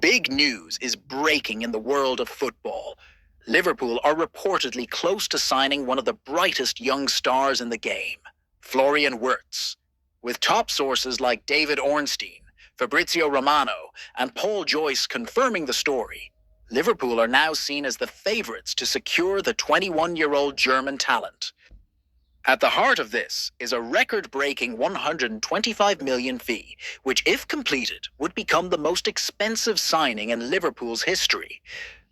Big news is breaking in the world of football. Liverpool are reportedly close to signing one of the brightest young stars in the game, Florian Wirtz. With top sources like David Ornstein, Fabrizio Romano, and Paul Joyce confirming the story, Liverpool are now seen as the favourites to secure the 21-year-old German talent. At the heart of this is a record-breaking 125 million fee, which, if completed, would become the most expensive signing in Liverpool's history.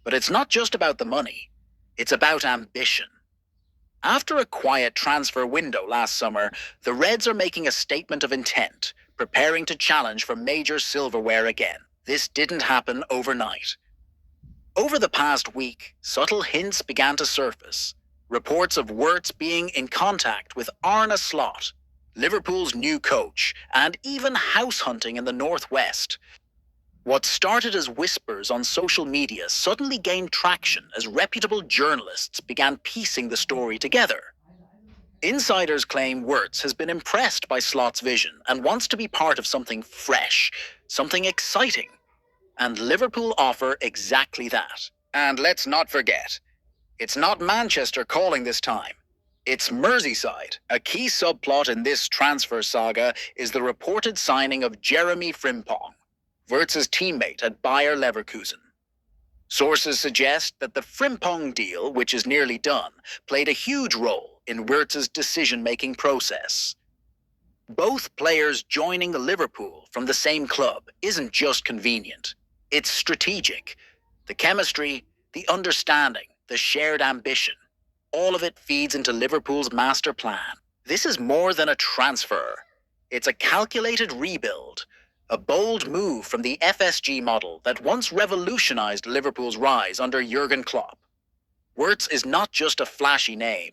But it's not just about the money, it's about ambition. After a quiet transfer window last summer, the Reds are making a statement of intent, preparing to challenge for major silverware again. This didn't happen overnight. Over the past week, subtle hints began to surface. Reports of Wirtz being in contact with Arne Slot, Liverpool's new coach, and even house hunting in the northwest. What started as whispers on social media suddenly gained traction as reputable journalists began piecing the story together. Insiders claim Wirtz has been impressed by Slot's vision and wants to be part of something fresh, something exciting. And Liverpool offer exactly that. And let's not forget, it's not Manchester calling this time. It's Merseyside. A key subplot in this transfer saga is the reported signing of Jeremy Frimpong, Wirtz's teammate at Bayer Leverkusen. Sources suggest that the Frimpong deal, which is nearly done, played a huge role in Wirtz's decision-making process. Both players joining Liverpool from the same club isn't just convenient. It's strategic. The chemistry, the understanding, the shared ambition, all of it feeds into Liverpool's master plan. This is more than a transfer. It's a calculated rebuild, a bold move from the FSG model that once revolutionized Liverpool's rise under Jurgen Klopp. Wirtz is not just a flashy name.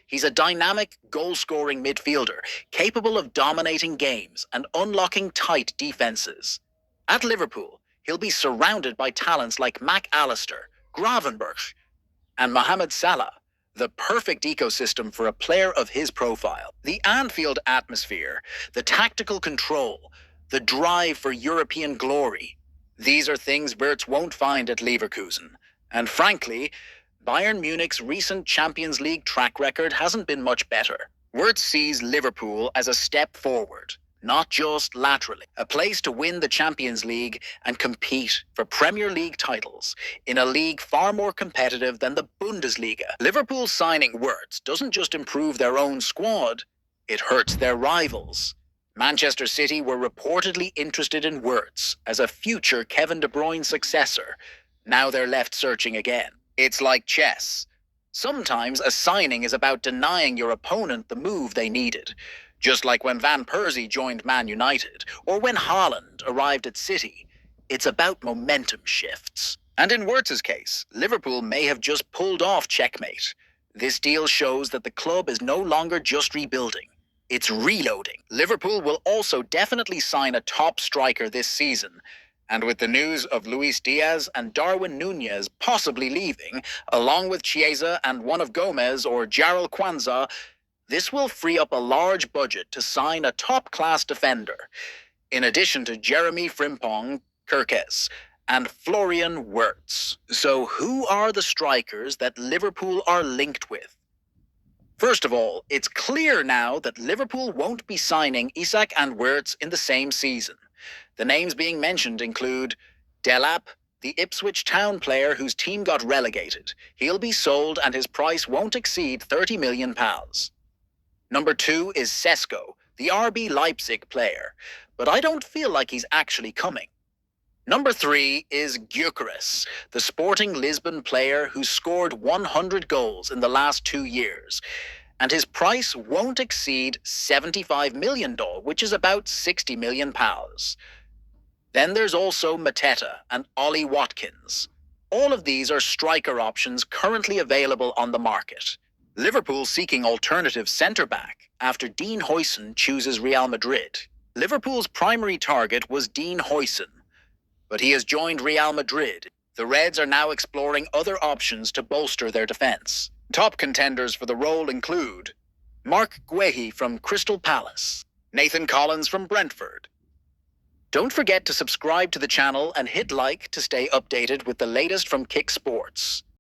He's a dynamic, goal-scoring midfielder, capable of dominating games and unlocking tight defenses. At Liverpool, he'll be surrounded by talents like Mac Allister, Gravenberch, and Mohamed Salah, the perfect ecosystem for a player of his profile. The Anfield atmosphere, the tactical control, the drive for European glory. These are things Wirtz won't find at Leverkusen. And frankly, Bayern Munich's recent Champions League track record hasn't been much better. Wirtz sees Liverpool as a step forward, not just laterally. A place to win the Champions League and compete for Premier League titles in a league far more competitive than the Bundesliga. Liverpool signing Wirtz doesn't just improve their own squad, it hurts their rivals. Manchester City were reportedly interested in Wirtz as a future Kevin De Bruyne successor. Now they're left searching again. It's like chess. Sometimes a signing is about denying your opponent the move they needed. Just like when Van Persie joined Man United, or when Haaland arrived at City. It's about momentum shifts. And in Wirtz's case, Liverpool may have just pulled off checkmate. This deal shows that the club is no longer just rebuilding. It's reloading. Liverpool will also definitely sign a top striker this season. And with the news of Luis Diaz and Darwin Núñez possibly leaving, along with Chiesa and one of Gomez or Jarrell Kwanzaa, this will free up a large budget to sign a top-class defender, in addition to Jeremy Frimpong, Kirkes, and Florian Wirtz. So who are the strikers that Liverpool are linked with? First of all, it's clear now that Liverpool won't be signing Isak and Wirtz in the same season. The names being mentioned include Delap, the Ipswich Town player whose team got relegated. He'll be sold and his price won't exceed £30 million. Number 2 is Sesko, the RB Leipzig player, but I don't feel like he's actually coming. Number 3 is Gyökeres, the Sporting Lisbon player who scored 100 goals in the last 2 years, and his price won't exceed $75 million, which is about £60 million. Then there's also Mateta and Ollie Watkins. All of these are striker options currently available on the market. Liverpool seeking alternative centre-back after Dean Huijsen chooses Real Madrid. Liverpool's primary target was Dean Huijsen, but he has joined Real Madrid. The Reds are now exploring other options to bolster their defence. Top contenders for the role include Mark Guehi from Crystal Palace, Nathan Collins from Brentford, Don't forget to subscribe to the channel and hit like to stay updated with the latest from Kick Sports.